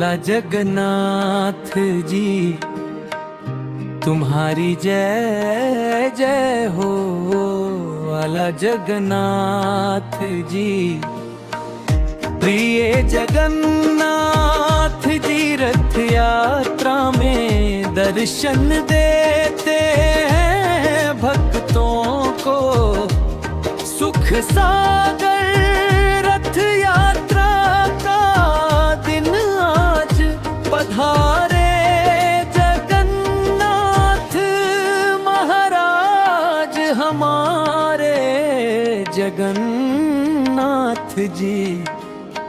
वाला जगन्नाथ जी, तुम्हारी जय जय हो। वाला जगन्नाथ जी, प्रिय जगन्नाथ जी, रथ यात्रा में दर्शन देते हैं भक्तों को। सुख सागर रथ यात्रा का दिन आज पधारे जगन्नाथ महाराज हमारे। जगन्नाथ जी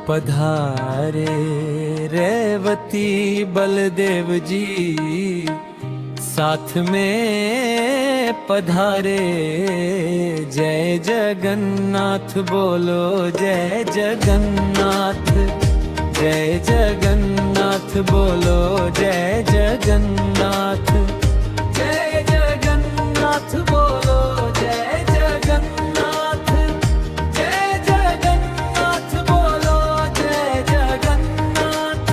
पधारे, रेवती बलदेव जी साथ में पधारे। जय जगन्नाथ बोलो, जय जगन्नाथ, जय जगन्नाथ बोलो, जय जगन्नाथ, जय जगन्नाथ बोलो, जय जगन्नाथ, जय जगन्नाथ बोलो, जय जगन्नाथ,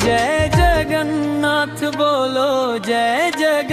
जय जगन्नाथ बोलो, जय जगन्नाथ।